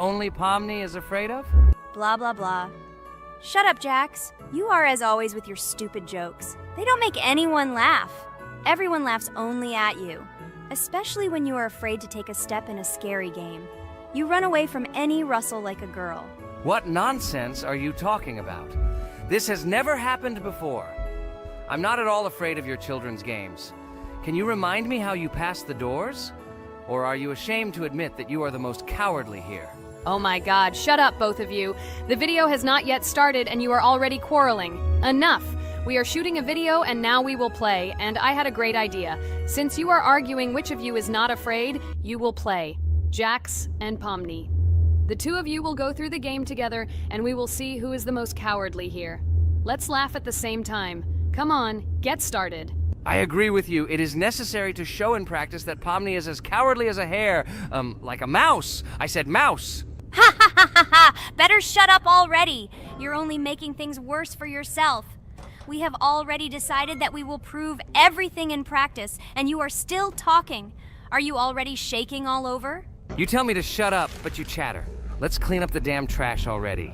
only Pomni is afraid of? Blah, blah, blah. Shut up, Jax. You are as always with your stupid jokes. They don't make anyone laugh. Everyone laughs only at you, especially when you are afraid to take a step in a scary game. You run away from any rustle like a girl. What nonsense are you talking about? This has never happened before. I'm not at all afraid of your children's games. Can you remind me how you passed the doors? Or are you ashamed to admit that you are the most cowardly here? Oh my god, shut up, both of you. The video has not yet started and you are already quarreling. Enough! We are shooting a video and now we will play, and I had a great idea. Since you are arguing which of you is not afraid, you will play. Jax and Pomni. The two of you will go through the game together and we will see who is the most cowardly here. Let's laugh at the same time. Come on, get started. I agree with you. It is necessary to show in practice that Pomni is as cowardly as a hare. Like a mouse. I said mouse. Ha ha ha ha ha! Better shut up already! You're only making things worse for yourself. We have already decided that we will prove everything in practice, and you are still talking. Are you already shaking all over? You tell me to shut up, but you chatter. Let's clean up the damn trash already.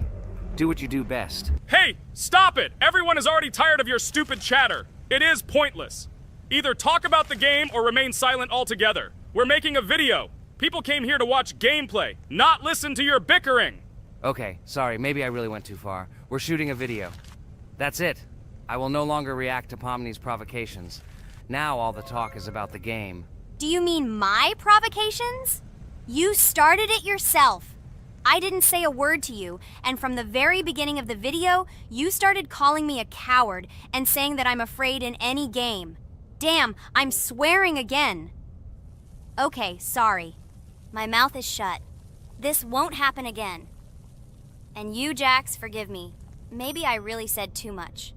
Do what you do best. Hey, stop it! Everyone is already tired of your stupid chatter. It is pointless. Either talk about the game or remain silent altogether. We're making a video. People came here to watch gameplay, not listen to your bickering. Okay, sorry, maybe I really went too far. We're shooting a video. That's it. I will no longer react to Pomni's provocations. Now all the talk is about the game. Do you mean my provocations? You started it yourself. I didn't say a word to you, and from the very beginning of the video, you started calling me a coward and saying that I'm afraid in any game. Damn, I'm swearing again. Okay, sorry. My mouth is shut. This won't happen again. And you, Jax, forgive me. Maybe I really said too much,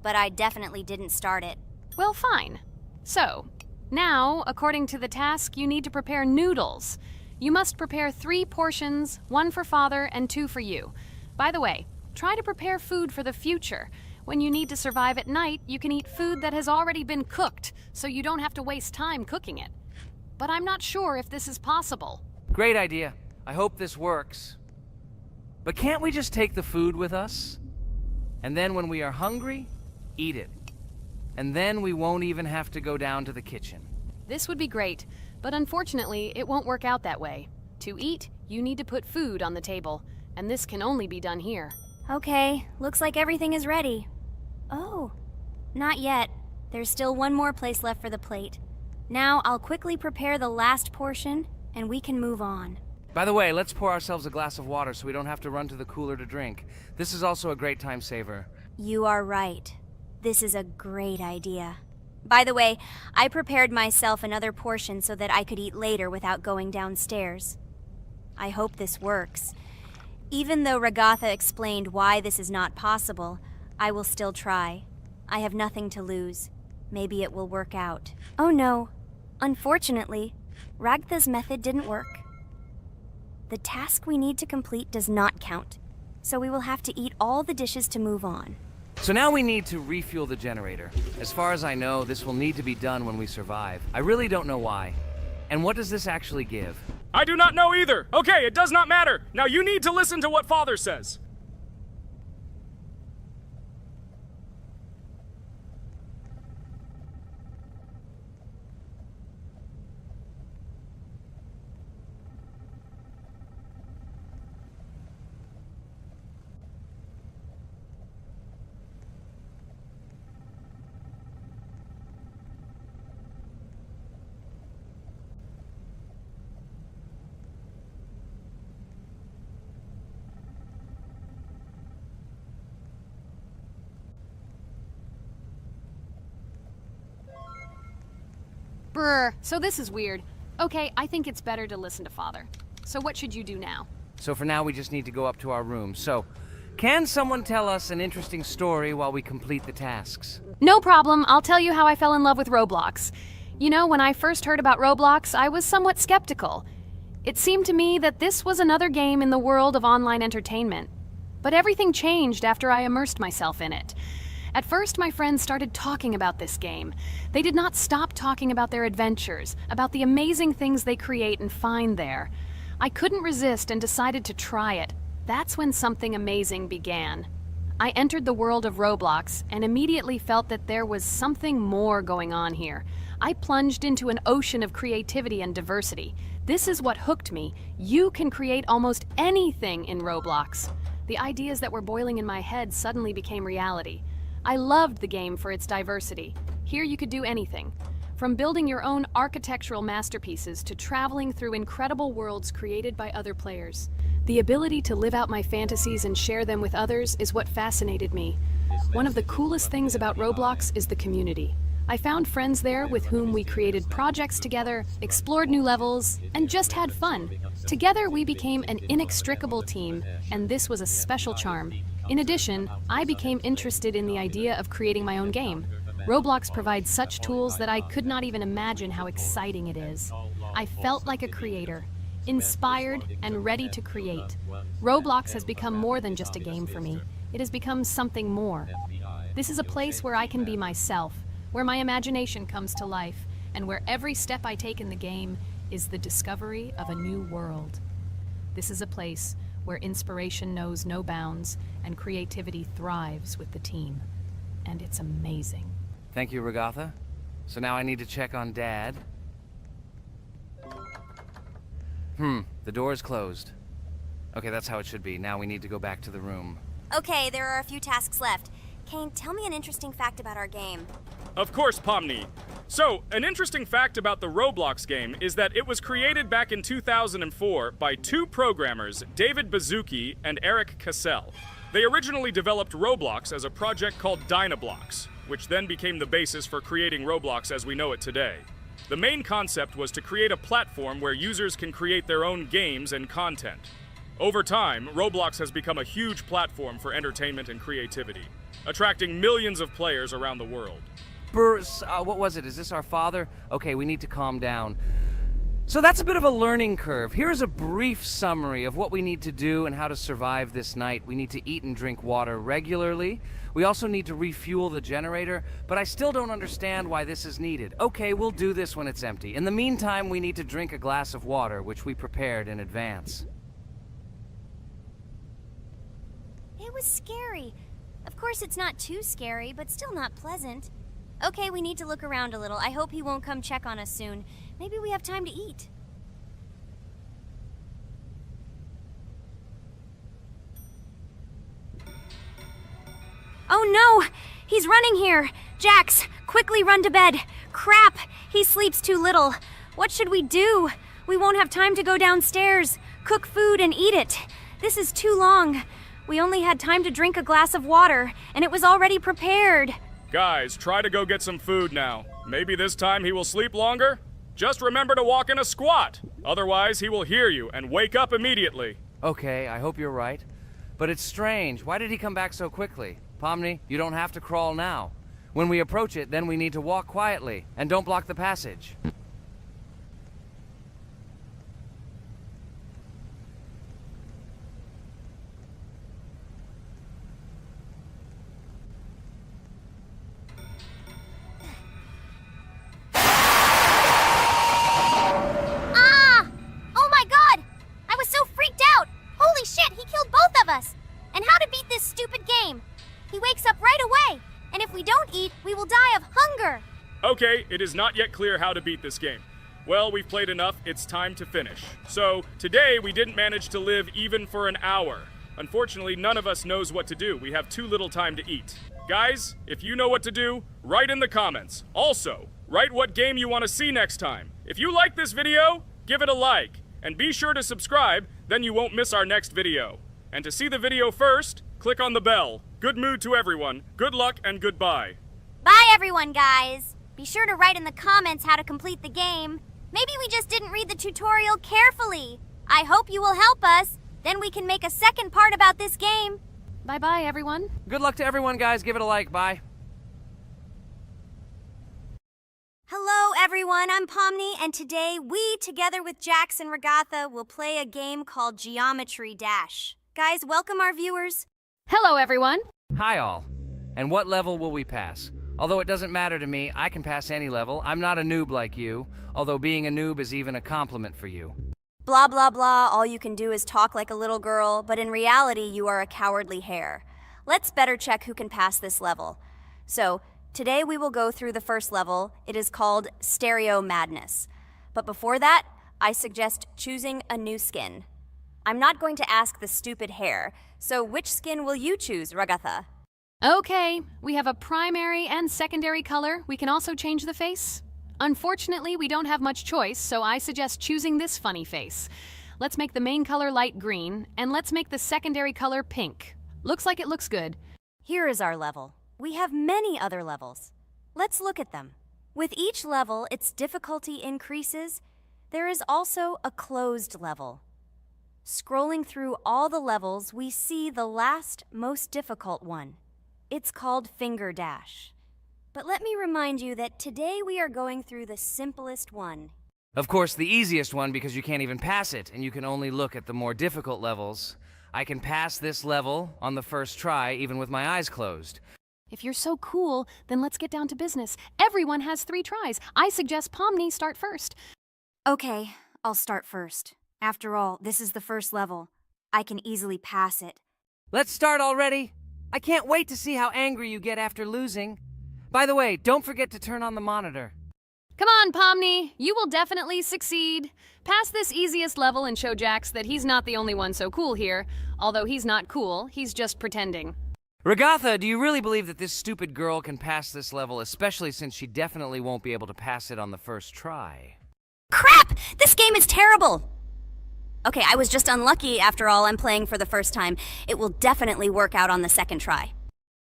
but I definitely didn't start it. Well, fine. So, now, according to the task, you need to prepare noodles. You must prepare 3 portions, 1 for Father and 2 for you. By the way, try to prepare food for the future. When you need to survive at night, you can eat food that has already been cooked, so you don't have to waste time cooking it. But I'm not sure if this is possible. Great idea. I hope this works. But can't we just take the food with us? And then when we are hungry, eat it. And then we won't even have to go down to the kitchen. This would be great, but unfortunately, it won't work out that way. To eat, you need to put food on the table, and this can only be done here. Okay, looks like everything is ready. Oh, not yet. There's still one more place left for the plate. Now I'll quickly prepare the last portion, and we can move on. By the way, let's pour ourselves a glass of water so we don't have to run to the cooler to drink. This is also a great time saver. You are right. This is a great idea. By the way, I prepared myself another portion so that I could eat later without going downstairs. I hope this works. Even though Ragatha explained why this is not possible, I will still try. I have nothing to lose. Maybe it will work out. Oh no. Unfortunately, Ragatha's method didn't work. The task we need to complete does not count, so we will have to eat all the dishes to move on. So now we need to refuel the generator. As far as I know, this will need to be done when we survive. I really don't know why. And what does this actually give? I do not know either. Okay, it does not matter. Now you need to listen to what Father says. Brr, so this is weird. Okay, I think it's better to listen to Father. So what should you do now? So for now, we just need to go up to our room. So, can someone tell us an interesting story while we complete the tasks? No problem, I'll tell you how I fell in love with Roblox. You know, when I first heard about Roblox, I was somewhat skeptical. It seemed to me that this was another game in the world of online entertainment. But everything changed after I immersed myself in it. At first, my friends started talking about this game. They did not stop talking about their adventures, about the amazing things they create and find there. I couldn't resist and decided to try it. That's when something amazing began. I entered the world of Roblox and immediately felt that there was something more going on here. I plunged into an ocean of creativity and diversity. This is what hooked me. You can create almost anything in Roblox. The ideas that were boiling in my head suddenly became reality. I loved the game for its diversity. Here you could do anything. From building your own architectural masterpieces to traveling through incredible worlds created by other players. The ability to live out my fantasies and share them with others is what fascinated me. One of the coolest things about Roblox is the community. I found friends there with whom we created projects together, explored new levels, and just had fun. Together we became an inextricable team, and this was a special charm. In addition, I became interested in the idea of creating my own game. Roblox provides such tools that I could not even imagine how exciting it is. I felt like a creator, inspired and ready to create. Roblox has become more than just a game for me. It has become something more. This is a place where I can be myself, where my imagination comes to life, and where every step I take in the game is the discovery of a new world. This is a place where inspiration knows no bounds and creativity thrives with the team. And it's amazing. Thank you, Regatha. So now I need to check on Dad. The door is closed. Okay, that's how it should be. Now we need to go back to the room. Okay, there are a few tasks left. Kane, tell me an interesting fact about our game. Of course, Pomni. So, an interesting fact about the Roblox game is that it was created back in 2004 by two programmers, David Baszucki and Eric Cassell. They originally developed Roblox as a project called Dynablocks, which then became the basis for creating Roblox as we know it today. The main concept was to create a platform where users can create their own games and content. Over time, Roblox has become a huge platform for entertainment and creativity, attracting millions of players around the world. What was it? Is this our father? Okay, we need to calm down. So that's a bit of a learning curve. Here's a brief summary of what we need to do and how to survive this night. We need to eat and drink water regularly. We also need to refuel the generator, but I still don't understand why this is needed. Okay, we'll do this when it's empty. In the meantime, we need to drink a glass of water, which we prepared in advance. It was scary. Of course, it's not too scary, but still not pleasant. Okay, we need to look around a little. I hope he won't come check on us soon. Maybe we have time to eat. Oh no! He's running here! Jax, quickly run to bed! Crap! He sleeps too little. What should we do? We won't have time to go downstairs, cook food, and eat it. This is too long. We only had time to drink a glass of water, and it was already prepared. Guys, try to go get some food now. Maybe this time he will sleep longer? Just remember to walk in a squat. Otherwise, he will hear you and wake up immediately. Okay, I hope you're right. But it's strange. Why did he come back so quickly? Pomni, you don't have to crawl now. When we approach it, then we need to walk quietly. And don't block the passage. And how to beat this stupid game. He wakes up right away, and if we don't eat, we will die of hunger. Okay, it is not yet clear how to beat this game. Well, we've played enough, it's time to finish. So, today we didn't manage to live even for an hour. Unfortunately, none of us knows what to do. We have too little time to eat. Guys, if you know what to do, write in the comments. Also, write what game you want to see next time. If you like this video, give it a like. And be sure to subscribe, then you won't miss our next video. And to see the video first, click on the bell. Good mood to everyone. Good luck and goodbye. Bye everyone, guys. Be sure to write in the comments how to complete the game. Maybe we just didn't read the tutorial carefully. I hope you will help us. Then we can make a second part about this game. Bye-bye, everyone. Good luck to everyone, guys. Give it a like. Bye. Hello everyone, I'm Pomni, and today we, together with Jax and Regatha, will play a game called Geometry Dash. Guys, welcome our viewers. Hello, everyone. Hi, all. And what level will we pass? Although it doesn't matter to me, I can pass any level. I'm not a noob like you, although being a noob is even a compliment for you. Blah blah blah, all you can do is talk like a little girl, but in reality you are a cowardly hare. Let's better check who can pass this level. So, today we will go through the first level. It is called Stereo Madness. But before that, I suggest choosing a new skin. I'm not going to ask the stupid hare, so which skin will you choose, Ragatha? Okay, we have a primary and secondary color. We can also change the face. Unfortunately, we don't have much choice, so I suggest choosing this funny face. Let's make the main color light green, and let's make the secondary color pink. Looks like it looks good. Here is our level. We have many other levels. Let's look at them. With each level, its difficulty increases. There is also a closed level. Scrolling through all the levels, we see the last, most difficult one. It's called Finger Dash. But let me remind you that today we are going through the simplest one. Of course, the easiest one because you can't even pass it, and you can only look at the more difficult levels. I can pass this level on the first try, even with my eyes closed. If you're so cool, then let's get down to business. Everyone has 3 tries. I suggest Pomni start first. Okay, I'll start first. After all, this is the first level. I can easily pass it. Let's start already. I can't wait to see how angry you get after losing. By the way, don't forget to turn on the monitor. Come on, Pomni. You will definitely succeed. Pass this easiest level and show Jax that he's not the only one so cool here. Although he's not cool, he's just pretending. Ragatha, do you really believe that this stupid girl can pass this level, especially since she definitely won't be able to pass it on the first try? Crap! This game is terrible! Okay, I was just unlucky. After all, I'm playing for the first time. It will definitely work out on the second try.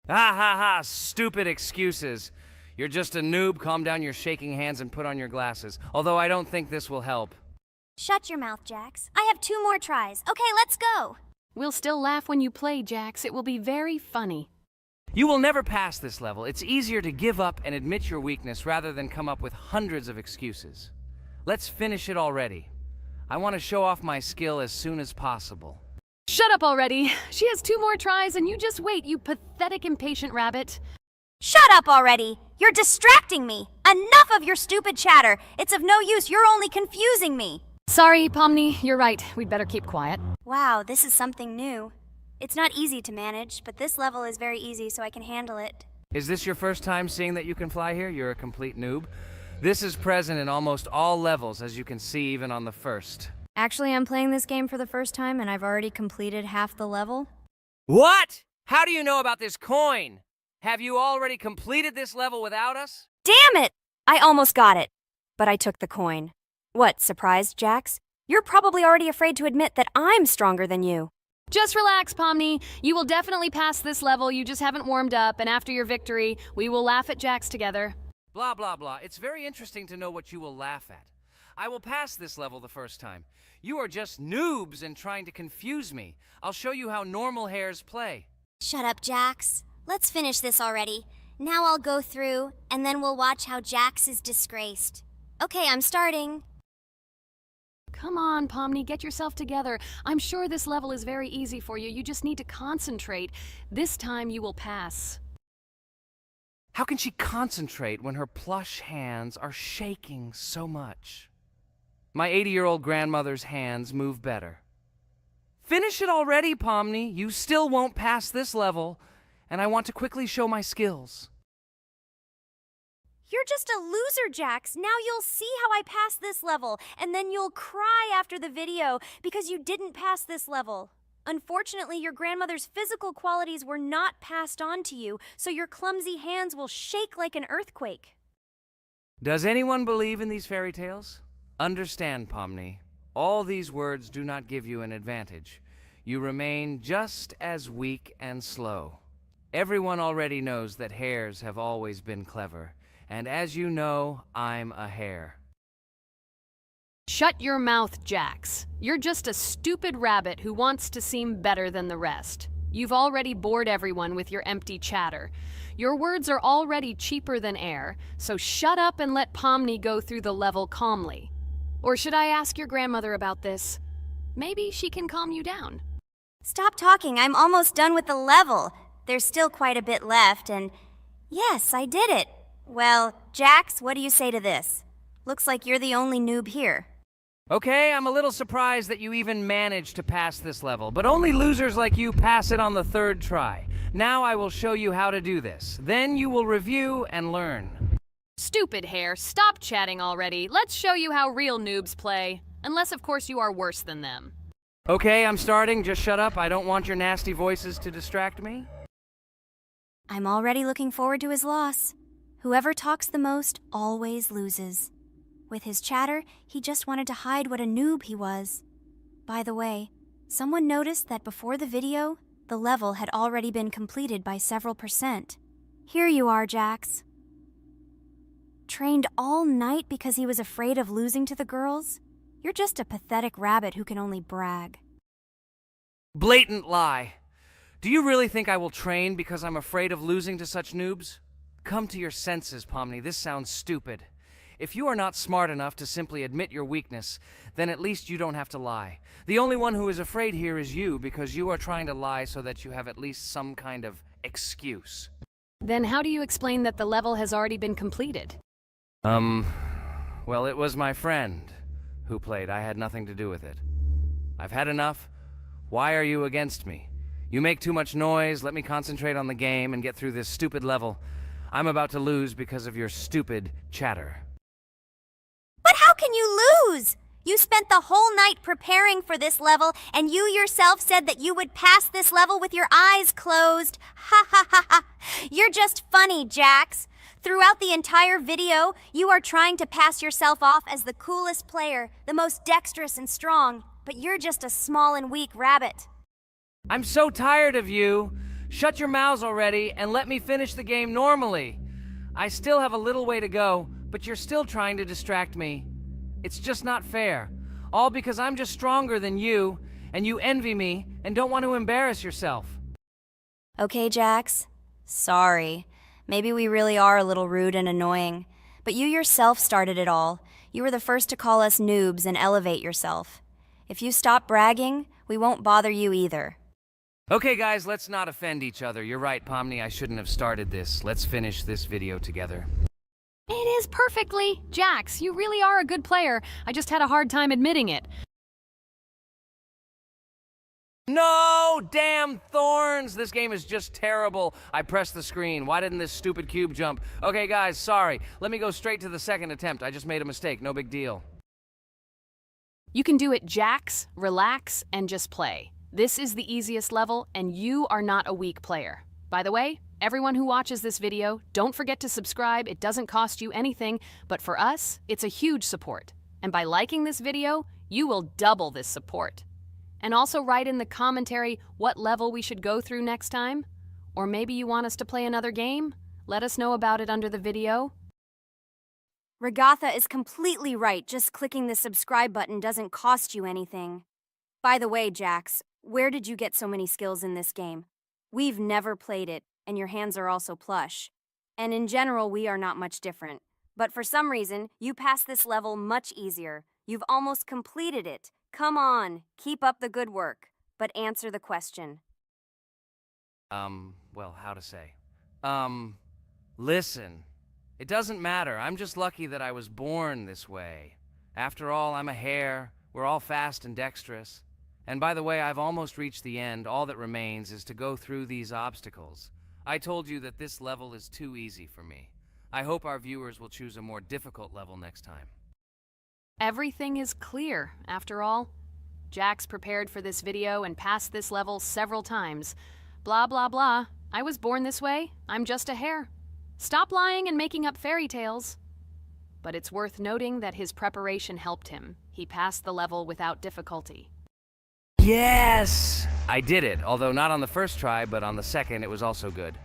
Ha ha ha, stupid excuses. You're just a noob, calm down your shaking hands and put on your glasses. Although I don't think this will help. Shut your mouth, Jax. I have 2 more tries. Okay, let's go! We'll still laugh when you play, Jax. It will be very funny. You will never pass this level. It's easier to give up and admit your weakness rather than come up with hundreds of excuses. Let's finish it already. I want to show off my skill as soon as possible. Shut up already. She has 2 more tries and you just wait, you pathetic impatient rabbit. Shut up already! You're distracting me! Enough of your stupid chatter! It's of no use, you're only confusing me! Sorry, Pomni, you're right. We'd better keep quiet. Wow, this is something new. It's not easy to manage, but this level is very easy, so I can handle it. Is this your first time seeing that you can fly here? You're a complete noob. This is present in almost all levels, as you can see even on the first. Actually, I'm playing this game for the first time, and I've already completed half the level. What? How do you know about this coin? Have you already completed this level without us? Damn it! I almost got it, but I took the coin. What, surprised, Jax? You're probably already afraid to admit that I'm stronger than you. Just relax, Pomni. You will definitely pass this level, you just haven't warmed up, and after your victory, we will laugh at Jax together. Blah, blah, blah. It's very interesting to know what you will laugh at. I will pass this level the first time. You are just noobs and trying to confuse me. I'll show you how normal hares play. Shut up, Jax. Let's finish this already. Now I'll go through, and then we'll watch how Jax is disgraced. Okay, I'm starting. Come on, Pomni, get yourself together. I'm sure this level is very easy for you. You just need to concentrate. This time you will pass. How can she concentrate when her plush hands are shaking so much? My 80-year-old grandmother's hands move better. Finish it already, Pomni. You still won't pass this level, and I want to quickly show my skills. You're just a loser, Jax. Now you'll see how I pass this level, and then you'll cry after the video because you didn't pass this level. Unfortunately, your grandmother's physical qualities were not passed on to you, so your clumsy hands will shake like an earthquake. Does anyone believe in these fairy tales? Understand, Pomni. All these words do not give you an advantage. You remain just as weak and slow. Everyone already knows that hares have always been clever. And as you know, I'm a hare. Shut your mouth, Jax. You're just a stupid rabbit who wants to seem better than the rest. You've already bored everyone with your empty chatter. Your words are already cheaper than air, so shut up and let Pomni go through the level calmly. Or should I ask your grandmother about this? Maybe she can calm you down. Stop talking. I'm almost done with the level. There's still quite a bit left, and yes, I did it. Well, Jax, what do you say to this? Looks like you're the only noob here. Okay, I'm a little surprised that you even managed to pass this level, but only losers like you pass it on the third try. Now I will show you how to do this. Then you will review and learn. Stupid hair, stop chatting already. Let's show you how real noobs play. Unless, of course, you are worse than them. Okay, I'm starting. Just shut up. I don't want your nasty voices to distract me. I'm already looking forward to his loss. Whoever talks the most always loses. With his chatter, he just wanted to hide what a noob he was. By the way, someone noticed that before the video, the level had already been completed by several %. Here you are, Jax. Trained all night because he was afraid of losing to the girls? You're just a pathetic rabbit who can only brag. Blatant lie. Do you really think I will train because I'm afraid of losing to such noobs? Come to your senses, Pomni. This sounds stupid. If you are not smart enough to simply admit your weakness, then at least you don't have to lie. The only one who is afraid here is you, because you are trying to lie so that you have at least some kind of excuse. Then how do you explain that the level has already been completed? Well, it was my friend who played. I had nothing to do with it. I've had enough. Why are you against me? You make too much noise. Let me concentrate on the game and get through this stupid level. I'm about to lose because of your stupid chatter. But how can you lose? You spent the whole night preparing for this level, and you yourself said that you would pass this level with your eyes closed. Ha ha ha ha. You're just funny, Jax. Throughout the entire video, you are trying to pass yourself off as the coolest player, the most dexterous and strong, but you're just a small and weak rabbit. I'm so tired of you. Shut your mouths already and let me finish the game normally. I still have a little way to go, but you're still trying to distract me. It's just not fair. All because I'm just stronger than you, and you envy me and don't want to embarrass yourself. Okay, Jax. Sorry. Maybe we really are a little rude and annoying. But you yourself started it all. You were the first to call us noobs and elevate yourself. If you stop bragging, we won't bother you either. Okay, guys, let's not offend each other. You're right, Pomni, I shouldn't have started this. Let's finish this video together. It is perfectly. Jax, you really are a good player. I just had a hard time admitting it. No! Damn thorns! This game is just terrible. I pressed the screen. Why didn't this stupid cube jump? Okay, guys, sorry. Let me go straight to the second attempt. I just made a mistake. No big deal. You can do it, Jax, relax, and just play. This is the easiest level, and you are not a weak player. By the way, everyone who watches this video, don't forget to subscribe. It doesn't cost you anything, but for us, it's a huge support. And by liking this video, you will double this support. And also write in the commentary what level we should go through next time. Or maybe you want us to play another game? Let us know about it under the video. Regatha is completely right. Just clicking the subscribe button doesn't cost you anything. By the way, Jax, where did you get so many skills in this game? We've never played it, and your hands are also plush. And in general, we are not much different. But for some reason, you passed this level much easier. You've almost completed it. Come on, keep up the good work, but answer the question. Well, how to say? Listen. It doesn't matter. I'm just lucky that I was born this way. After all, I'm a hare. We're all fast and dexterous. And by the way, I've almost reached the end. All that remains is to go through these obstacles. I told you that this level is too easy for me. I hope our viewers will choose a more difficult level next time. Everything is clear, after all. Jax prepared for this video and passed this level several times. Blah, blah, blah. I was born this way. I'm just a hare. Stop lying and making up fairy tales. But it's worth noting that his preparation helped him. He passed the level without difficulty. Yes! I did it, although not on the first try, but on the second it was also good.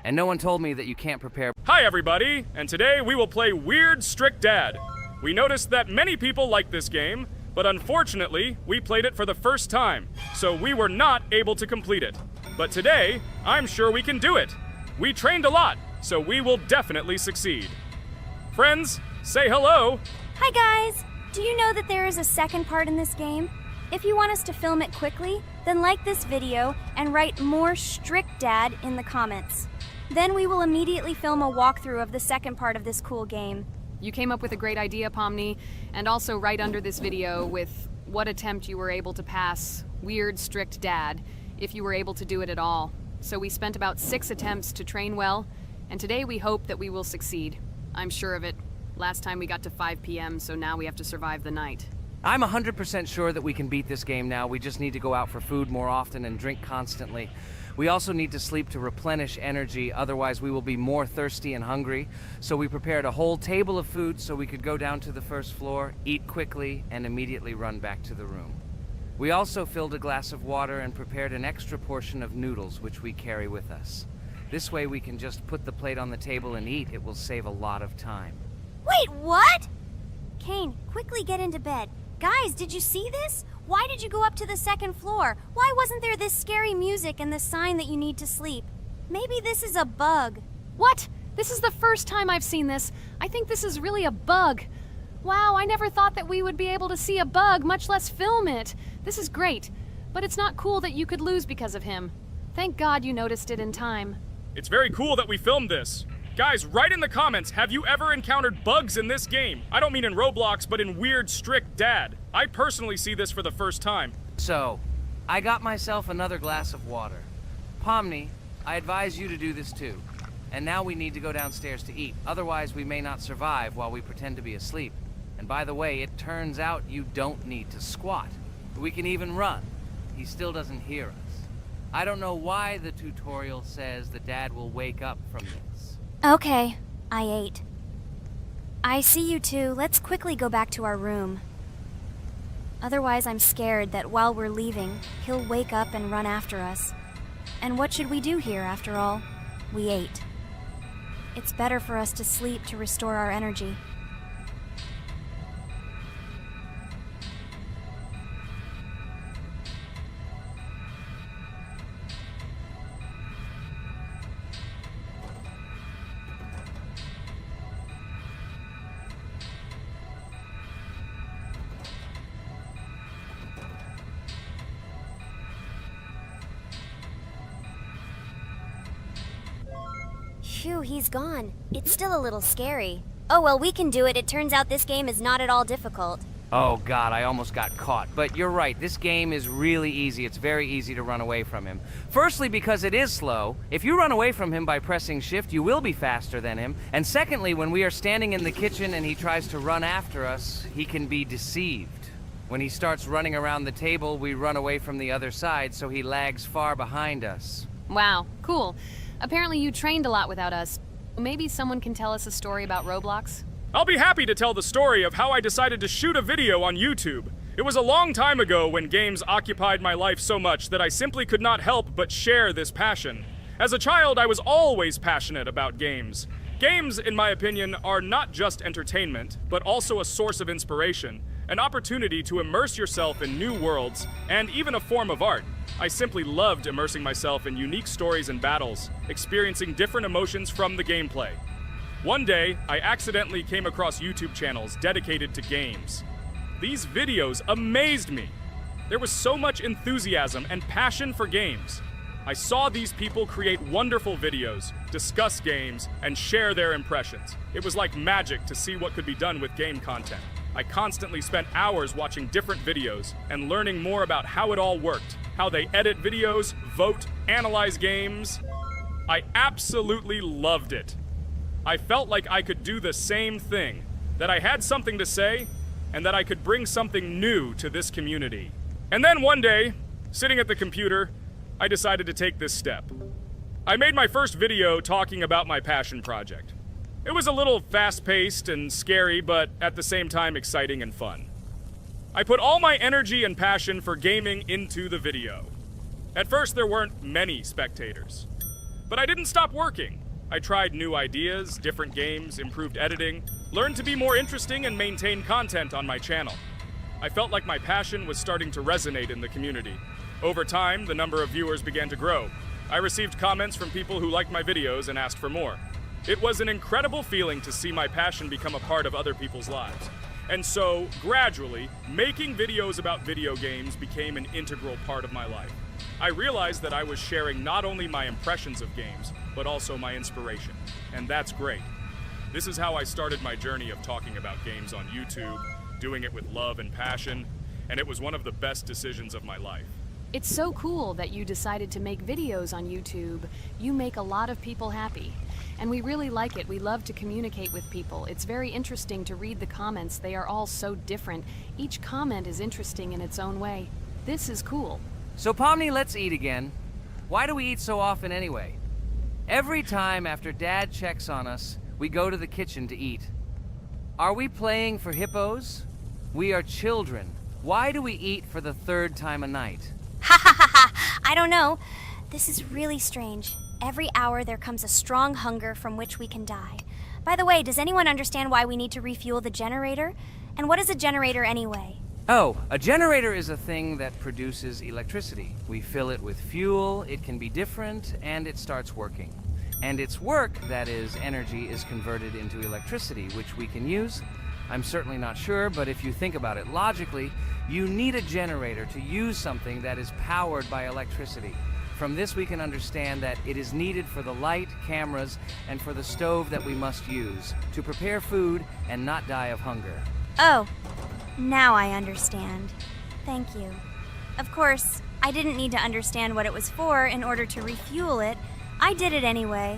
And no one told me that you can't prepare. Hi everybody, and today we will play Weird Strict Dad. We noticed that many people like this game, but unfortunately, we played it for the first time, so we were not able to complete it. But today, I'm sure we can do it. We trained a lot, so we will definitely succeed. Friends, say hello. Hi guys! Do you know that there is a second part in this game? If you want us to film it quickly, then like this video and write more strict dad in the comments. Then we will immediately film a walkthrough of the second part of this cool game. You came up with a great idea, Pomni, and also right under this video with what attempt you were able to pass Weird Strict Dad, if you were able to do it at all. So we spent about 6 attempts to train well, and today we hope that we will succeed. I'm sure of it. Last time we got to 5 p.m., so now we have to survive the night. I'm 100% sure that we can beat this game now. We just need to go out for food more often and drink constantly. We also need to sleep to replenish energy, otherwise we will be more thirsty and hungry. So we prepared a whole table of food so we could go down to the first floor, eat quickly, and immediately run back to the room. We also filled a glass of water and prepared an extra portion of noodles, which we carry with us. This way we can just put the plate on the table and eat. It will save a lot of time. Wait, what? Kane, quickly get into bed. Guys, did you see this? Why did you go up to the 2nd floor? Why wasn't there this scary music and the sign that you need to sleep? Maybe this is a bug. What? This is the first time I've seen this. I think this is really a bug. Wow, I never thought that we would be able to see a bug, much less film it. This is great, but it's not cool that you could lose because of him. Thank God you noticed it in time. It's very cool that we filmed this. Guys, write in the comments, have you ever encountered bugs in this game? I don't mean in Roblox, but in Weird Strict Dad. I personally see this for the first time. So, I got myself another glass of water. Pomni, I advise you to do this too. And now we need to go downstairs to eat. Otherwise, we may not survive while we pretend to be asleep. And by the way, it turns out you don't need to squat. We can even run. He still doesn't hear us. I don't know why the tutorial says that Dad will wake up from this. Okay, I ate. I see you two. Let's quickly go back to our room. Otherwise, I'm scared that while we're leaving, he'll wake up and run after us. And what should we do here, after all? We ate. It's better for us to sleep to restore our energy. Phew, he's gone. It's still a little scary. Oh well, we can do it. It turns out this game is not at all difficult. Oh God, I almost got caught. But you're right, this game is really easy. It's very easy to run away from him. Firstly, because it is slow. If you run away from him by pressing shift, you will be faster than him. And secondly, when we are standing in the kitchen and he tries to run after us, he can be deceived. When he starts running around the table, we run away from the other side, so he lags far behind us. Wow, cool. Apparently you trained a lot without us. Maybe someone can tell us a story about Roblox? I'll be happy to tell the story of how I decided to shoot a video on YouTube. It was a long time ago when games occupied my life so much that I simply could not help but share this passion. As a child, I was always passionate about games. Games, in my opinion, are not just entertainment, but also a source of inspiration, an opportunity to immerse yourself in new worlds, and even a form of art. I simply loved immersing myself in unique stories and battles, experiencing different emotions from the gameplay. One day, I accidentally came across YouTube channels dedicated to games. These videos amazed me. There was so much enthusiasm and passion for games. I saw these people create wonderful videos, discuss games, and share their impressions. It was like magic to see what could be done with game content. I constantly spent hours watching different videos and learning more about how it all worked, how they edit videos, vote, analyze games. I absolutely loved it. I felt like I could do the same thing, that I had something to say, and that I could bring something new to this community. And then one day, sitting at the computer, I decided to take this step. I made my first video talking about my passion project. It was a little fast-paced and scary, but at the same time exciting and fun. I put all my energy and passion for gaming into the video. At first, there weren't many spectators. But I didn't stop working. I tried new ideas, different games, improved editing, learned to be more interesting, and maintain content on my channel. I felt like my passion was starting to resonate in the community. Over time, the number of viewers began to grow. I received comments from people who liked my videos and asked for more. It was an incredible feeling to see my passion become a part of other people's lives. And so, gradually, making videos about video games became an integral part of my life. I realized that I was sharing not only my impressions of games, but also my inspiration. And that's great. This is how I started my journey of talking about games on YouTube, doing it with love and passion, and it was one of the best decisions of my life. It's so cool that you decided to make videos on YouTube. You make a lot of people happy. And we really like it. We love to communicate with people. It's very interesting to read the comments. They are all so different. Each comment is interesting in its own way. This is cool. So Pomni, let's eat again. Why do we eat so often anyway? Every time after Dad checks on us, we go to the kitchen to eat. Are we playing for hippos? We are children. Why do we eat for the third time a night? Ha ha ha ha! I don't know. This is really strange. Every hour there comes a strong hunger from which we can die. By the way, does anyone understand why we need to refuel the generator? And what is a generator anyway? Oh, a generator is a thing that produces electricity. We fill it with fuel, it can be different, and it starts working. And its work, that is, energy, is converted into electricity, which we can use. I'm certainly not sure, but if you think about it logically, you need a generator to use something that is powered by electricity. From this we can understand that it is needed for the light, cameras, and for the stove that we must use to prepare food and not die of hunger. Oh, now I understand. Thank you. Of course, I didn't need to understand what it was for in order to refuel it. I did it anyway.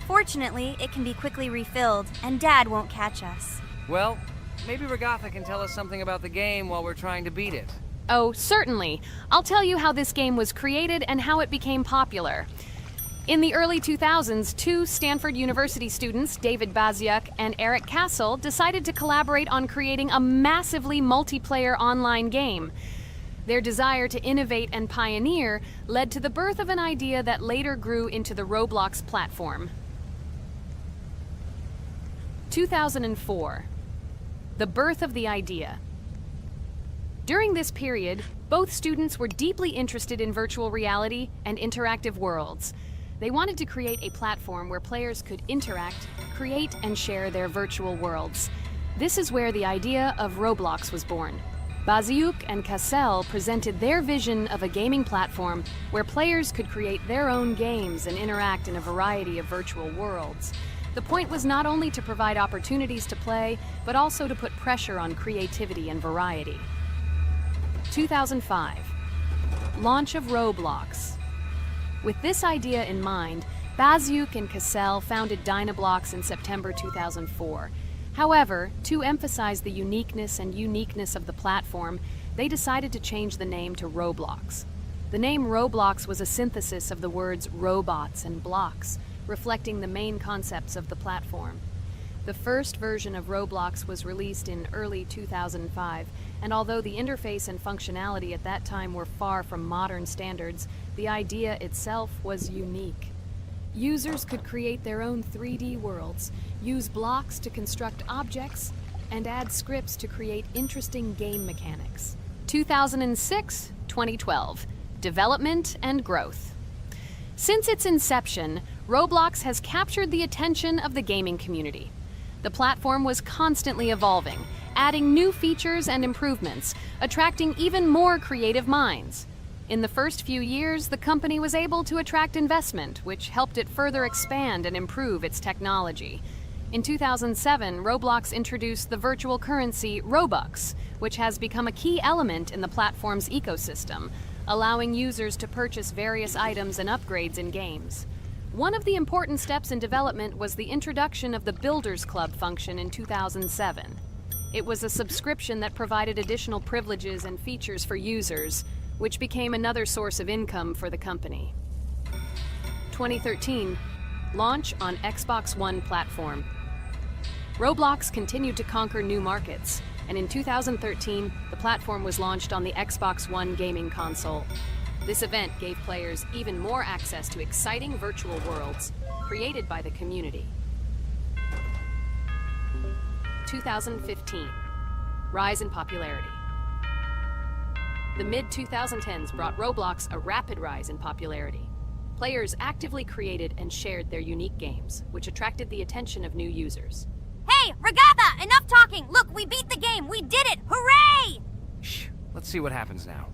Fortunately, it can be quickly refilled, and Dad won't catch us. Well, maybe Regatha can tell us something about the game while we're trying to beat it. Oh, certainly. I'll tell you how this game was created and how it became popular. In the early 2000s, two Stanford University students, David Baziuk and Eric Castle, decided to collaborate on creating a massively multiplayer online game. Their desire to innovate and pioneer led to the birth of an idea that later grew into the Roblox platform. 2004. The birth of the idea. During this period, both students were deeply interested in virtual reality and interactive worlds. They wanted to create a platform where players could interact, create, and share their virtual worlds. This is where the idea of Roblox was born. Baziuk and Cassell presented their vision of a gaming platform where players could create their own games and interact in a variety of virtual worlds. The point was not only to provide opportunities to play, but also to put pressure on creativity and variety. 2005. Launch of Roblox. With this idea in mind, Baziuk and Cassell founded Dynablocks in September 2004. However, to emphasize the uniqueness of the platform, they decided to change the name to Roblox. The name Roblox was a synthesis of the words robots and blocks, reflecting the main concepts of the platform. The first version of Roblox was released in early 2005, and although the interface and functionality at that time were far from modern standards, the idea itself was unique. Users could create their own 3D worlds, use blocks to construct objects, and add scripts to create interesting game mechanics. 2006-2012. Development and growth. Since its inception, Roblox has captured the attention of the gaming community. The platform was constantly evolving, adding new features and improvements, attracting even more creative minds. In the first few years, the company was able to attract investment, which helped it further expand and improve its technology. In 2007, Roblox introduced the virtual currency Robux, which has become a key element in the platform's ecosystem, allowing users to purchase various items and upgrades in games. One of the important steps in development was the introduction of the Builders Club function in 2007. It was a subscription that provided additional privileges and features for users, which became another source of income for the company. 2013, launch on Xbox One platform. Roblox continued to conquer new markets, and in 2013, the platform was launched on the Xbox One gaming console. This event gave players even more access to exciting virtual worlds created by the community. 2015, rise in popularity. The mid-2010s brought Roblox a rapid rise in popularity. Players actively created and shared their unique games, which attracted the attention of new users. Hey, Regatha, enough talking! Look, we beat the game! We did it! Hooray! Shh, let's see what happens now.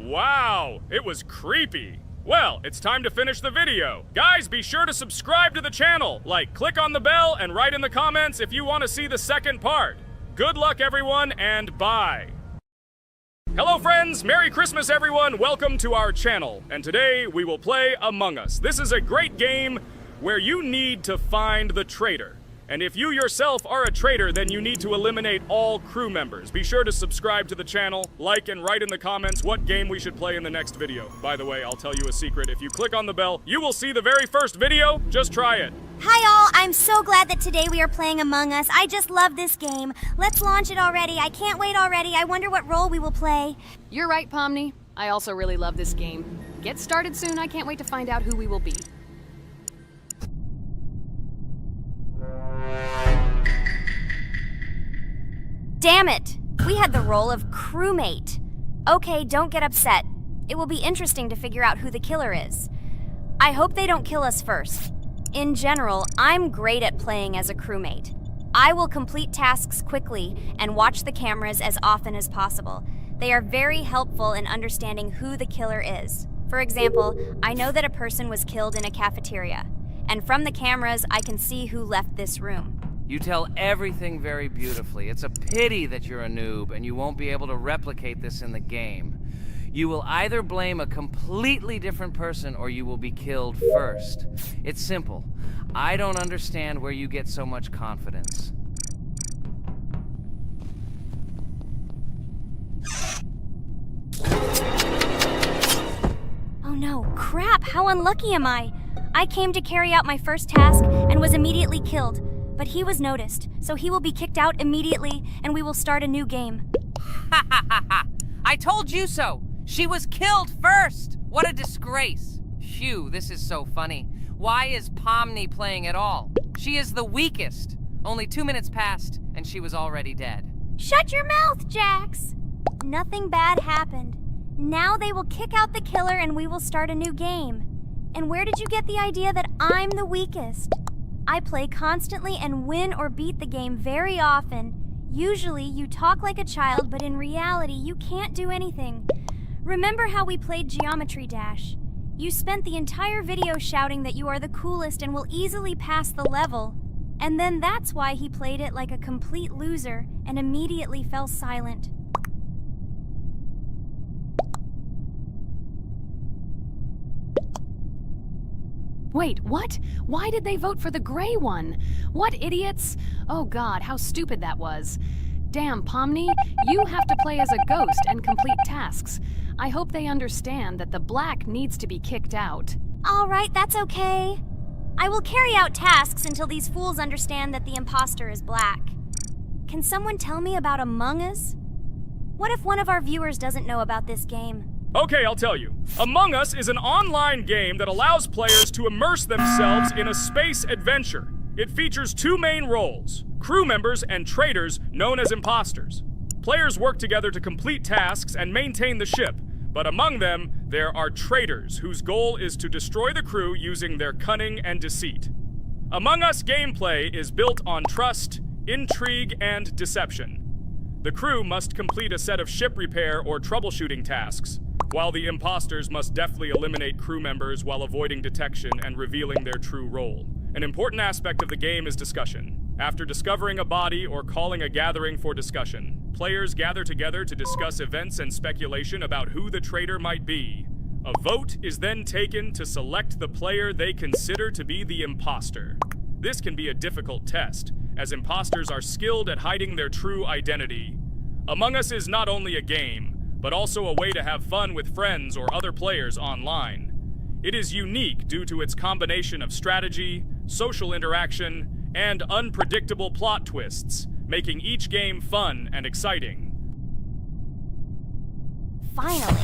Wow, it was creepy. Well, it's time to finish the video. Guys, be sure to subscribe to the channel. Click on the bell and write in the comments if you want to see the second part. Good luck, everyone, and bye. Hello, friends. Merry Christmas, everyone. Welcome to our channel. And today, we will play Among Us. This is a great game where you need to find the traitor. And if you yourself are a traitor, then you need to eliminate all crew members. Be sure to subscribe to the channel, like and write in the comments what game we should play in the next video. By the way, I'll tell you a secret. If you click on the bell, you will see the very first video. Just try it. Hi all, I'm so glad that today we are playing Among Us. I just love this game. Let's launch it already. I can't wait already. I wonder what role we will play. You're right, Pomni. I also really love this game. Get started soon. I can't wait to find out who we will be. Damn it! We had the role of crewmate. Okay, don't get upset. It will be interesting to figure out who the killer is. I hope they don't kill us first. In general, I'm great at playing as a crewmate. I will complete tasks quickly and watch the cameras as often as possible. They are very helpful in understanding who the killer is. For example, I know that a person was killed in a cafeteria, and from the cameras, I can see who left this room. You tell everything very beautifully. It's a pity that you're a noob and you won't be able to replicate this in the game. You will either blame a completely different person or you will be killed first. It's simple. I don't understand where you get so much confidence. Oh no, crap, how unlucky am I? I came to carry out my first task and was immediately killed. But he was noticed, so he will be kicked out immediately, and we will start a new game. Ha ha ha ha! I told you so! She was killed first! What a disgrace! Phew, this is so funny. Why is Pomni playing at all? She is the weakest. Only 2 minutes passed, and she was already dead. Shut your mouth, Jax! Nothing bad happened. Now they will kick out the killer and we will start a new game. And where did you get the idea that I'm the weakest? I play constantly and win or beat the game very often. Usually, you talk like a child, but in reality, you can't do anything. Remember how we played Geometry Dash? You spent the entire video shouting that you are the coolest and will easily pass the level. And then that's why he played it like a complete loser and immediately fell silent. Wait, what? Why did they vote for the gray one? What idiots? Oh god, how stupid that was. Damn, Pomni, you have to play as a ghost and complete tasks. I hope they understand that the black needs to be kicked out. All right, that's okay. I will carry out tasks until these fools understand that the imposter is black. Can someone tell me about Among Us? What if one of our viewers doesn't know about this game? Okay, I'll tell you. Among Us is an online game that allows players to immerse themselves in a space adventure. It features 2 main roles, crew members and traitors known as imposters. Players work together to complete tasks and maintain the ship, but among them, there are traitors whose goal is to destroy the crew using their cunning and deceit. Among Us gameplay is built on trust, intrigue, and deception. The crew must complete a set of ship repair or troubleshooting tasks, while the imposters must deftly eliminate crew members while avoiding detection and revealing their true role. An important aspect of the game is discussion. After discovering a body or calling a gathering for discussion, players gather together to discuss events and speculation about who the traitor might be. A vote is then taken to select the player they consider to be the imposter. This can be a difficult test, as imposters are skilled at hiding their true identity. Among Us is not only a game, but also a way to have fun with friends or other players online. It is unique due to its combination of strategy, social interaction, and unpredictable plot twists, making each game fun and exciting. Finally,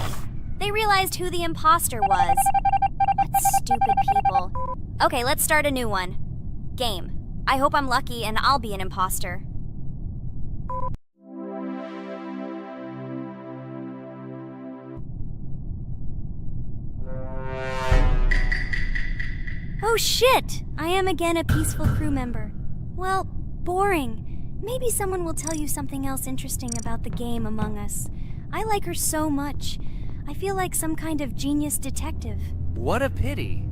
they realized who the imposter was. What stupid people. Okay, let's start a new one. Game. I hope I'm lucky and I'll be an imposter. Oh shit! I am again a peaceful crew member. Well, boring. Maybe someone will tell you something else interesting about the game Among Us. I like her so much. I feel like some kind of genius detective. What a pity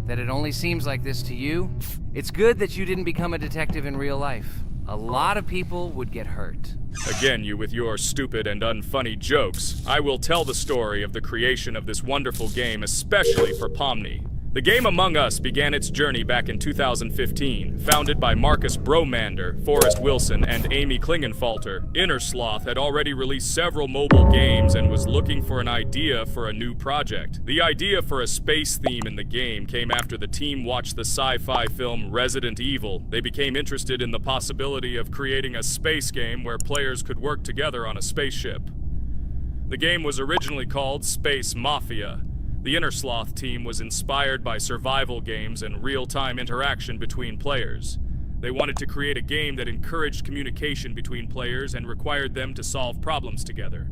that it only seems like this to you. It's good that you didn't become a detective in real life. A lot of people would get hurt. Again, you with your stupid and unfunny jokes. I will tell the story of the creation of this wonderful game, especially for Pomni. The game Among Us began its journey back in 2015. Founded by Marcus Bromander, Forrest Wilson, and Amy Klingenfalter, Innersloth had already released several mobile games and was looking for an idea for a new project. The idea for a space theme in the game came after the team watched the sci-fi film Resident Evil. They became interested in the possibility of creating a space game where players could work together on a spaceship. The game was originally called Space Mafia. The Innersloth team was inspired by survival games and real-time interaction between players. They wanted to create a game that encouraged communication between players and required them to solve problems together.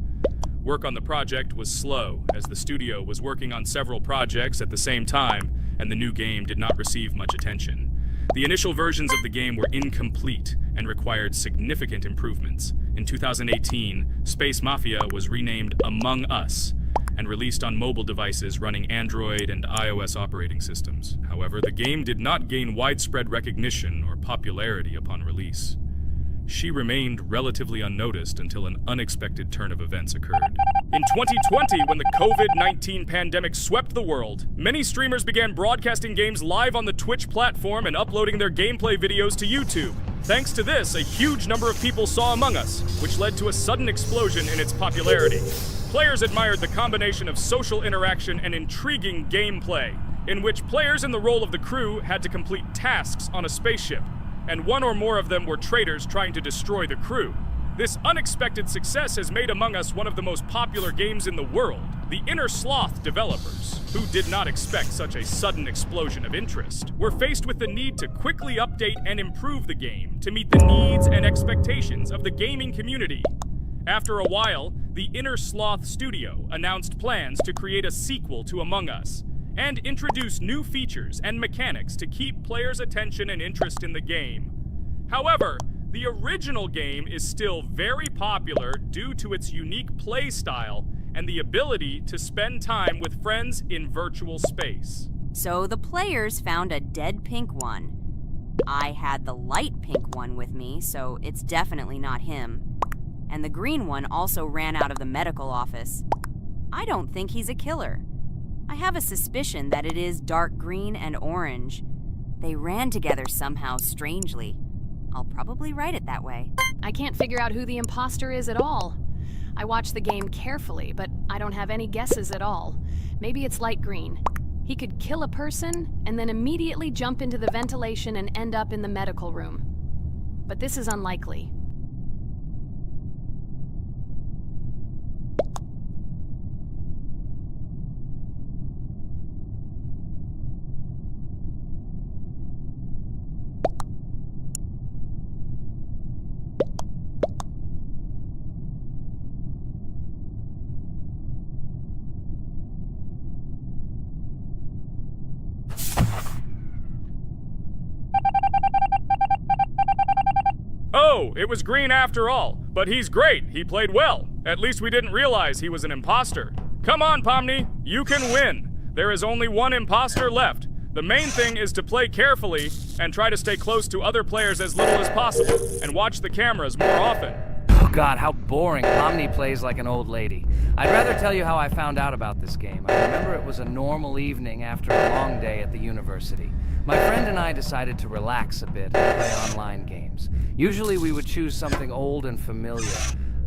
Work on the project was slow, as the studio was working on several projects at the same time, and the new game did not receive much attention. The initial versions of the game were incomplete and required significant improvements. In 2018, Space Mafia was renamed Among Us, and released on mobile devices running Android and iOS operating systems. However, the game did not gain widespread recognition or popularity upon release. She remained relatively unnoticed until an unexpected turn of events occurred. In 2020, when the COVID-19 pandemic swept the world, many streamers began broadcasting games live on the Twitch platform and uploading their gameplay videos to YouTube. Thanks to this, a huge number of people saw Among Us, which led to a sudden explosion in its popularity. Players admired the combination of social interaction and intriguing gameplay, in which players in the role of the crew had to complete tasks on a spaceship, and one or more of them were traitors trying to destroy the crew. This unexpected success has made Among Us one of the most popular games in the world. The Innersloth developers, who did not expect such a sudden explosion of interest, were faced with the need to quickly update and improve the game to meet the needs and expectations of the gaming community. After a while, the Innersloth studio announced plans to create a sequel to Among Us and introduce new features and mechanics to keep players' attention and interest in the game. However, the original game is still very popular due to its unique play style and the ability to spend time with friends in virtual space. So the players found a dead pink one. I had the light pink one with me, so it's definitely not him. And the green one also ran out of the medical office. I don't think he's a killer. I have a suspicion that it is dark green and orange. They ran together somehow strangely. I'll probably write it that way. I can't figure out who the imposter is at all. I watched the game carefully, but I don't have any guesses at all. Maybe it's light green. He could kill a person and then immediately jump into the ventilation and end up in the medical room. But this is unlikely. Oh, it was green after all. But he's great. He played well. At least we didn't realize he was an imposter. Come on, Pomni. You can win. There is only one imposter left. The main thing is to play carefully and try to stay close to other players as little as possible and watch the cameras more often. Oh God, how boring. Pomni plays like an old lady. I'd rather tell you how I found out about this game. I remember it was a normal evening after a long day at the university. My friend and I decided to relax a bit and play online games. Usually we would choose something old and familiar,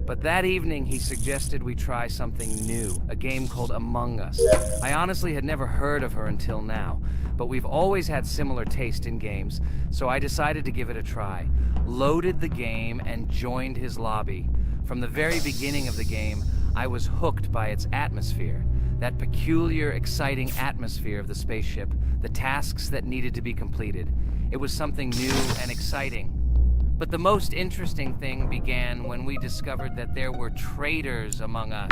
but that evening he suggested we try something new, a game called Among Us. I honestly had never heard of her until now, but we've always had similar taste in games, so I decided to give it a try. Loaded the game and joined his lobby. From the very beginning of the game, I was hooked by its atmosphere. That peculiar, exciting atmosphere of the spaceship, the tasks that needed to be completed. It was something new and exciting. But the most interesting thing began when we discovered that there were traitors among us.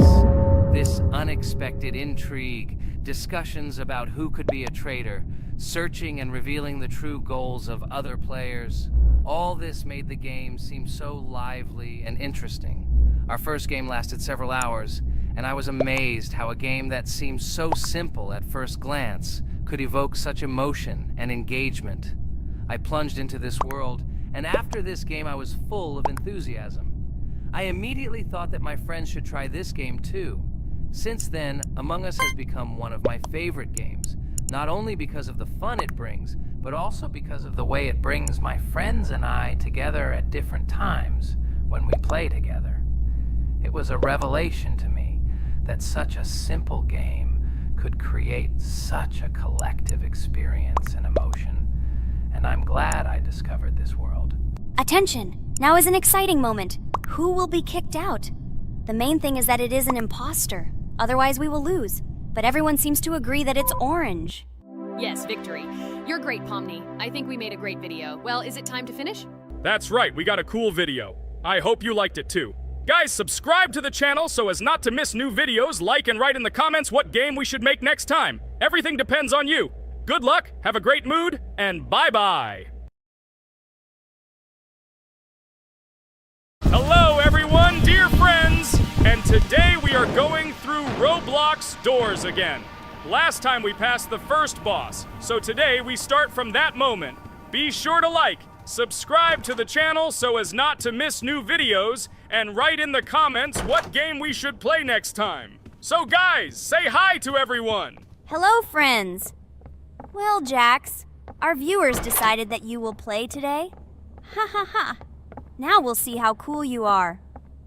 This unexpected intrigue, discussions about who could be a traitor, searching and revealing the true goals of other players. All this made the game seem so lively and interesting. Our first game lasted several hours, and I was amazed how a game that seemed so simple at first glance could evoke such emotion and engagement. I plunged into this world, and after this game I was full of enthusiasm. I immediately thought that my friends should try this game too. Since then, Among Us has become one of my favorite games, not only because of the fun it brings, but also because of the way it brings my friends and I together at different times when we play together. It was a revelation to me that such a simple game could create such a collective experience and emotion, and I'm glad I discovered this world. Attention! Now is an exciting moment. Who will be kicked out? The main thing is that it is an imposter. Otherwise, we will lose. But everyone seems to agree that it's orange. Yes, victory. You're great, Pomni. I think we made a great video. Well, is it time to finish? That's right, we got a cool video. I hope you liked it too. Guys, subscribe to the channel so as not to miss new videos, like and write in the comments what game we should make next time. Everything depends on you. Good luck, have a great mood, and bye-bye. Hello everyone, dear friends! And today we are going through Roblox doors again. Last time we passed the first boss, so today we start from that moment. Be sure to like, subscribe to the channel so as not to miss new videos, and write in the comments what game we should play next time. So guys, say hi to everyone! Hello, friends! Well, Jax, our viewers decided that you will play today. Ha ha ha! Now we'll see how cool you are.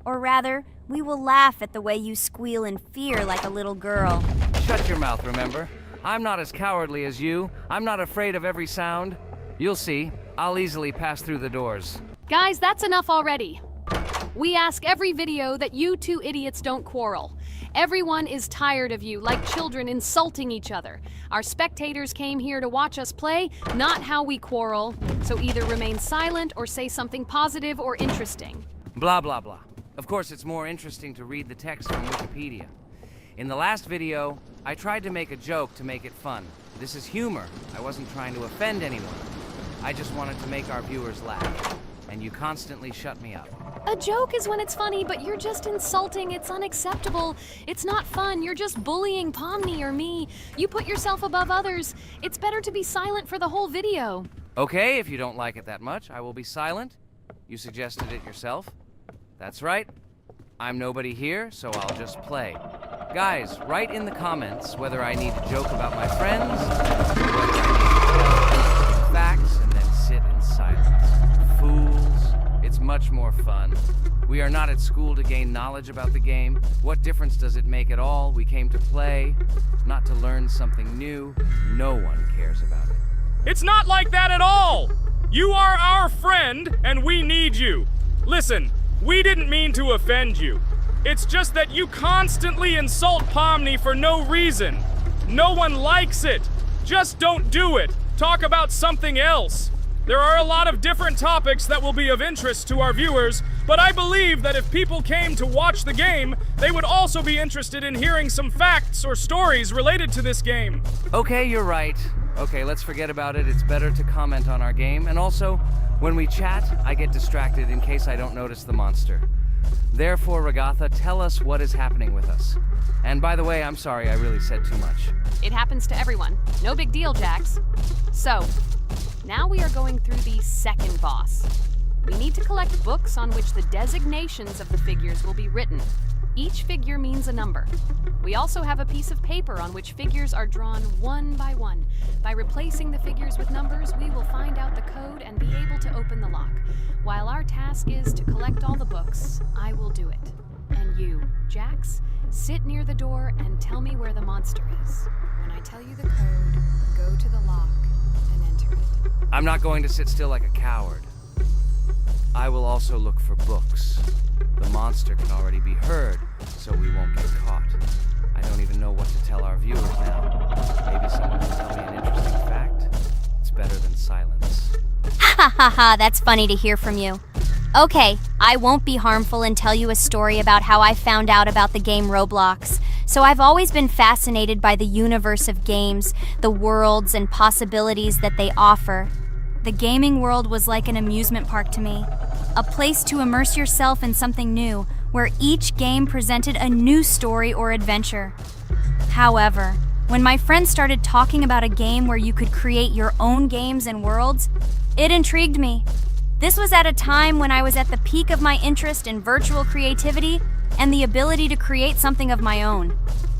Or rather, we will laugh at the way you squeal in fear like a little girl. Shut your mouth, remember? I'm not as cowardly as you. I'm not afraid of every sound. You'll see. I'll easily pass through the doors. Guys, that's enough already. We ask every video that you two idiots don't quarrel. Everyone is tired of you, like children insulting each other. Our spectators came here to watch us play, not how we quarrel. So either remain silent or say something positive or interesting. Blah, blah, blah. Of course, it's more interesting to read the text from Wikipedia. In the last video, I tried to make a joke to make it fun. This is humor. I wasn't trying to offend anyone. I just wanted to make our viewers laugh. And you constantly shut me up. A joke is when it's funny, but you're just insulting. It's unacceptable. It's not fun. You're just bullying Pomni or me. You put yourself above others. It's better to be silent for the whole video. Okay, if you don't like it that much, I will be silent. You suggested it yourself. That's right. I'm nobody here, so I'll just play. Guys, write in the comments whether I need to joke about my friends, or whether I need to tell facts and then sit in silence. Fools. It's much more fun. We are not at school to gain knowledge about the game. What difference does it make at all? We came to play, not to learn something new. No one cares about it. It's not like that at all! You are our friend, and we need you. Listen, we didn't mean to offend you. It's just that you constantly insult Pomni for no reason. No one likes it. Just don't do it. Talk about something else. There are a lot of different topics that will be of interest to our viewers, but I believe that if people came to watch the game, they would also be interested in hearing some facts or stories related to this game. Okay, you're right. Okay, let's forget about it. It's better to comment on our game. And also, when we chat, I get distracted in case I don't notice the monster. Therefore, Ragatha, tell us what is happening with us. And by the way, I'm sorry I really said too much. It happens to everyone. No big deal, Jax. So, now we are going through the second boss. We need to collect books on which the designations of the figures will be written. Each figure means a number. We also have a piece of paper on which figures are drawn one by one. By replacing the figures with numbers, we will find out the code and be able to open the lock. While our task is to collect all the books, I will do it. And you, Jax, sit near the door and tell me where the monster is. When I tell you the code, go to the lock and enter it. I'm not going to sit still like a coward. I will also look for books. The monster can already be heard, so we won't get caught. I don't even know what to tell our viewers now. Maybe someone can tell me an interesting fact? It's better than silence. Ha ha ha, that's funny to hear from you. Okay, I won't be harmful and tell you a story about how I found out about the game Roblox. So I've always been fascinated by the universe of games, the worlds and possibilities that they offer. The gaming world was like an amusement park to me. A place to immerse yourself in something new, where each game presented a new story or adventure. However, when my friends started talking about a game where you could create your own games and worlds, it intrigued me. This was at a time when I was at the peak of my interest in virtual creativity and the ability to create something of my own.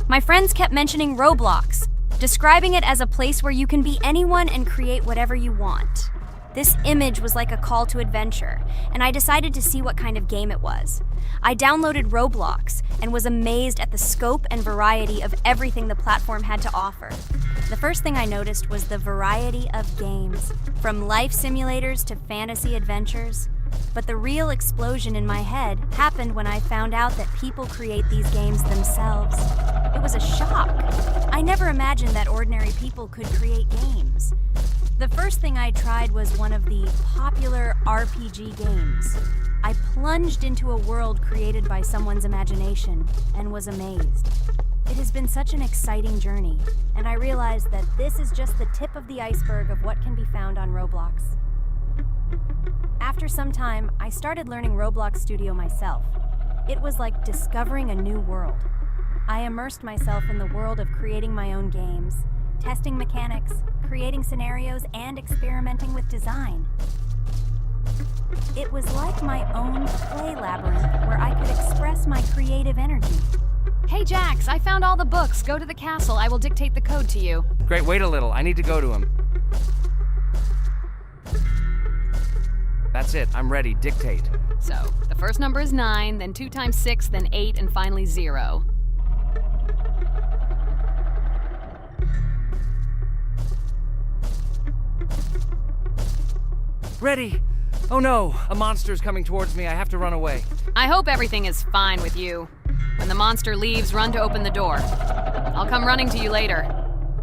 My friends kept mentioning Roblox, describing it as a place where you can be anyone and create whatever you want. This image was like a call to adventure, and I decided to see what kind of game it was. I downloaded Roblox and was amazed at the scope and variety of everything the platform had to offer. The first thing I noticed was the variety of games, from life simulators to fantasy adventures. But the real explosion in my head happened when I found out that people create these games themselves. It was a shock. I never imagined that ordinary people could create games. The first thing I tried was one of the popular RPG games. I plunged into a world created by someone's imagination and was amazed. It has been such an exciting journey, and I realized that this is just the tip of the iceberg of what can be found on Roblox. After some time, I started learning Roblox Studio myself. It was like discovering a new world. I immersed myself in the world of creating my own games, testing mechanics, creating scenarios, and experimenting with design. It was like my own play labyrinth where I could express my creative energy. Hey Jax, I found all the books. Go to the castle. I will dictate the code to you. Great, wait a little. I need to go to him. That's it. I'm ready. Dictate. So, the first number is 9, then 2 times 6, then 8, and finally 0. Ready. Oh no, a monster's coming towards me. I have to run away. I hope everything is fine with you. When the monster leaves, run to open the door. I'll come running to you later.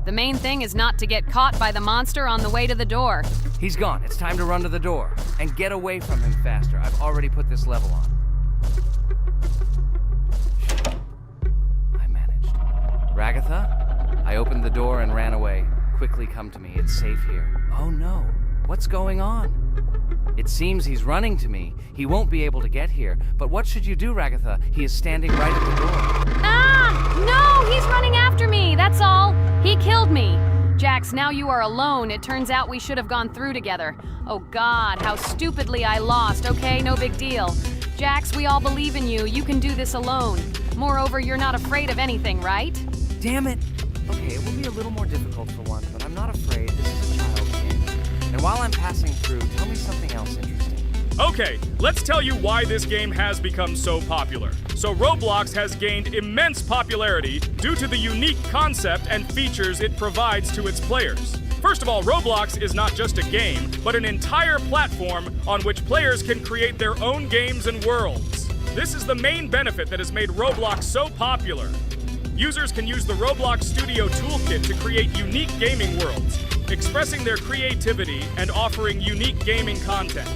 The main thing is not to get caught by the monster on the way to the door. He's gone. It's time to run to the door. And get away from him faster. I've already put this level on. I managed. Ragatha? I opened the door and ran away. Quickly come to me. It's safe here. Oh no. What's going on? It seems he's running to me. He won't be able to get here. But what should you do, Ragatha? He is standing right at the door. Ah! No! He's running after me! That's all! He killed me! Jax, now you are alone. It turns out we should have gone through together. Oh God, how stupidly I lost. Okay, no big deal. Jax, we all believe in you. You can do this alone. Moreover, you're not afraid of anything, right? Damn it! Okay, it will be a little more difficult for one, but I'm not afraid. This is a child's game. And while I'm passing through, tell me something else interesting. Okay, let's tell you why this game has become so popular. So Roblox has gained immense popularity due to the unique concept and features it provides to its players. First of all, Roblox is not just a game, but an entire platform on which players can create their own games and worlds. This is the main benefit that has made Roblox so popular. Users can use the Roblox Studio toolkit to create unique gaming worlds, expressing their creativity and offering unique gaming content.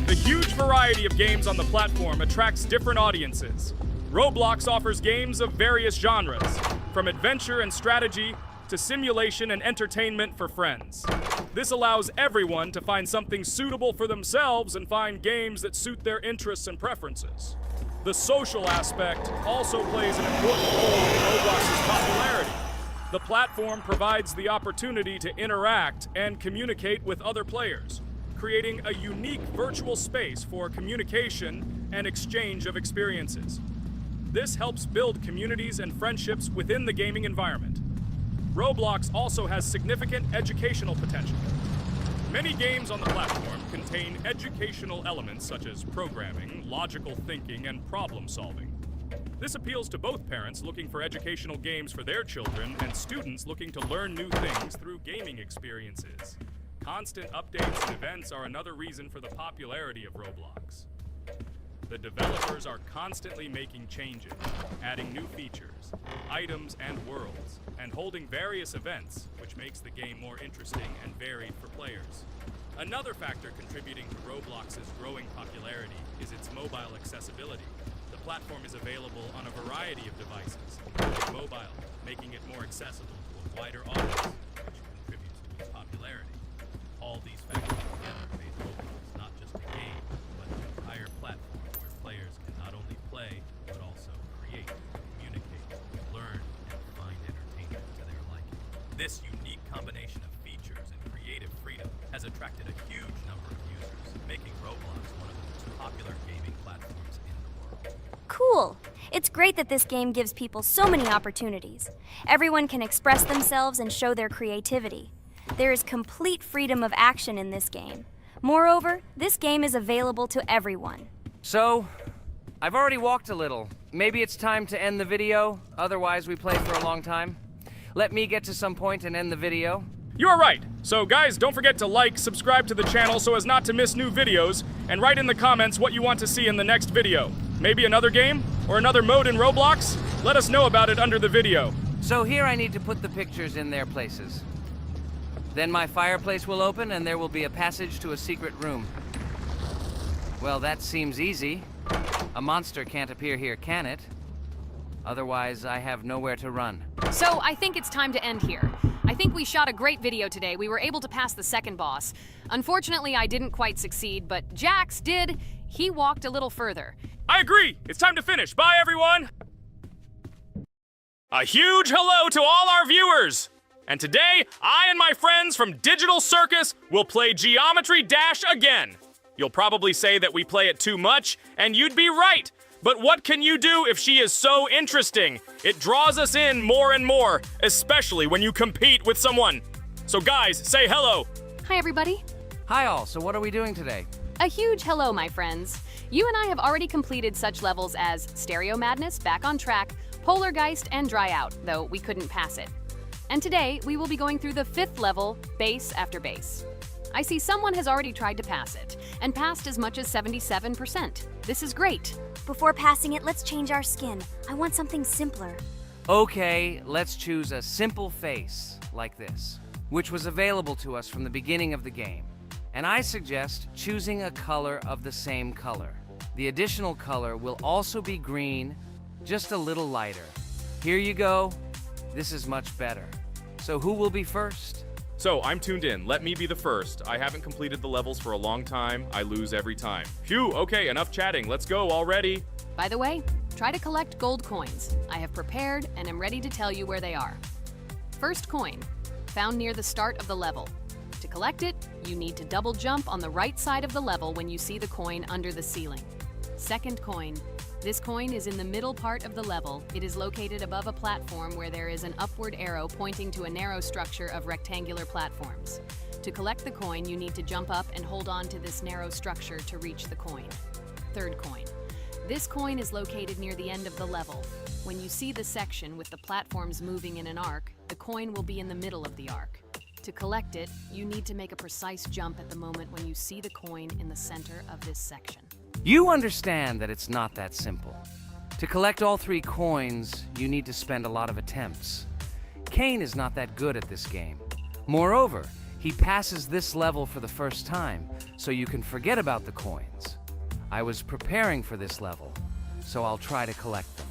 The huge variety of games on the platform attracts different audiences. Roblox offers games of various genres, from adventure and strategy to simulation and entertainment for friends. This allows everyone to find something suitable for themselves and find games that suit their interests and preferences. The social aspect also plays an important role in Roblox's popularity. The platform provides the opportunity to interact and communicate with other players, creating a unique virtual space for communication and exchange of experiences. This helps build communities and friendships within the gaming environment. Roblox also has significant educational potential. Many games on the platform contain educational elements such as programming, logical thinking, and problem solving. This appeals to both parents looking for educational games for their children and students looking to learn new things through gaming experiences. Constant updates and events are another reason for the popularity of Roblox. The developers are constantly making changes, adding new features, items, and worlds, and holding various events, which makes the game more interesting and varied for players. Another factor contributing to Roblox's growing popularity is its mobile accessibility. The platform is available on a variety of devices, including mobile, making it more accessible to a wider audience, which contributes to its popularity. All these factors together made Roblox not just a game, but an entire platform where players can not only play, popular gaming platforms in the world. Cool. It's great that this game gives people so many opportunities. Everyone can express themselves and show their creativity. There is complete freedom of action in this game. Moreover, this game is available to everyone. So, I've already walked a little. Maybe it's time to end the video, otherwise we play for a long time. Let me get to some point and end the video. You are right. So guys, don't forget to like, subscribe to the channel so as not to miss new videos, and write in the comments what you want to see in the next video. Maybe another game? Or another mode in Roblox? Let us know about it under the video. So here I need to put the pictures in their places. Then my fireplace will open and there will be a passage to a secret room. Well, that seems easy. A monster can't appear here, can it? Otherwise, I have nowhere to run. So I think it's time to end here. I think we shot a great video today. We were able to pass the second boss. Unfortunately, I didn't quite succeed, but Jax did. He walked a little further. I agree! It's time to finish. Bye, everyone! A huge hello to all our viewers! And today, I and my friends from Digital Circus will play Geometry Dash again. You'll probably say that we play it too much, and you'd be right. But what can you do if she is so interesting? It draws us in more and more, especially when you compete with someone. So guys, say hello. Hi, everybody. Hi all, so what are we doing today? A huge hello, my friends. You and I have already completed such levels as Stereo Madness, Back on Track, Polargeist, and Dry Out, though we couldn't pass it. And today, we will be going through the 5th level, Base After Base. I see someone has already tried to pass it, and passed as much as 77%. This is great. Before passing it, let's change our skin. I want something simpler. Okay, let's choose a simple face, like this, which was available to us from the beginning of the game. And I suggest choosing a color of the same color. The additional color will also be green, just a little lighter. Here you go. This is much better. So who will be first? So, I'm tuned in. Let me be the first. I haven't completed the levels for a long time. I lose every time. Phew, okay, enough chatting. Let's go already. By the way, try to collect gold coins. I have prepared and am ready to tell you where they are. First coin, found near the start of the level. To collect it, you need to double jump on the right side of the level when you see the coin under the ceiling. Second coin. This coin is in the middle part of the level. It is located above a platform where there is an upward arrow pointing to a narrow structure of rectangular platforms. To collect the coin, you need to jump up and hold on to this narrow structure to reach the coin. Third coin. This coin is located near the end of the level. When you see the section with the platforms moving in an arc, the coin will be in the middle of the arc. To collect it, you need to make a precise jump at the moment when you see the coin in the center of this section. You understand that it's not that simple. To collect all 3 coins, you need to spend a lot of attempts. Kane is not that good at this game. Moreover, he passes this level for the first time, so you can forget about the coins. I was preparing for this level, so I'll try to collect them.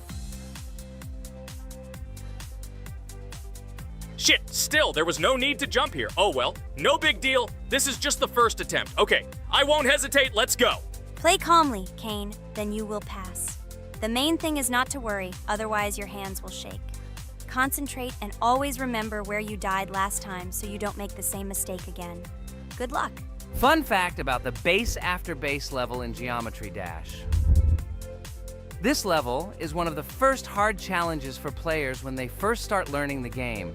Shit, still, there was no need to jump here. Oh well, no big deal. This is just the first attempt. Okay, I won't hesitate, let's go. Play calmly, Kane, then you will pass. The main thing is not to worry, otherwise your hands will shake. Concentrate and always remember where you died last time so you don't make the same mistake again. Good luck. Fun fact about the Base After Base level in Geometry Dash. This level is one of the first hard challenges for players when they first start learning the game.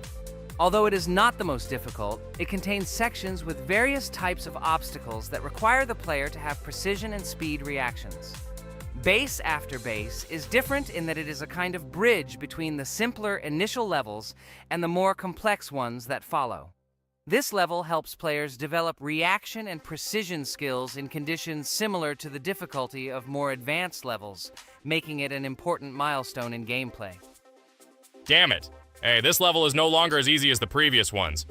Although it is not the most difficult, it contains sections with various types of obstacles that require the player to have precision and speed reactions. Base After Base is different in that it is a kind of bridge between the simpler initial levels and the more complex ones that follow. This level helps players develop reaction and precision skills in conditions similar to the difficulty of more advanced levels, making it an important milestone in gameplay. Damn it. Hey, this level is no longer as easy as the previous ones.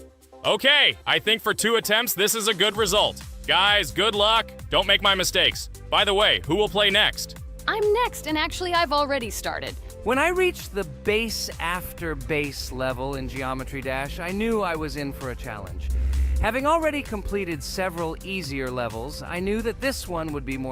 Okay, I think for 2 attempts, this is a good result. Guys, good luck. Don't make my mistakes. By the way, who will play next? I'm next, and actually I've already started. When I reached the Base After Base level in Geometry Dash, I knew I was in for a challenge. Having already completed several easier levels, I knew that this one would be more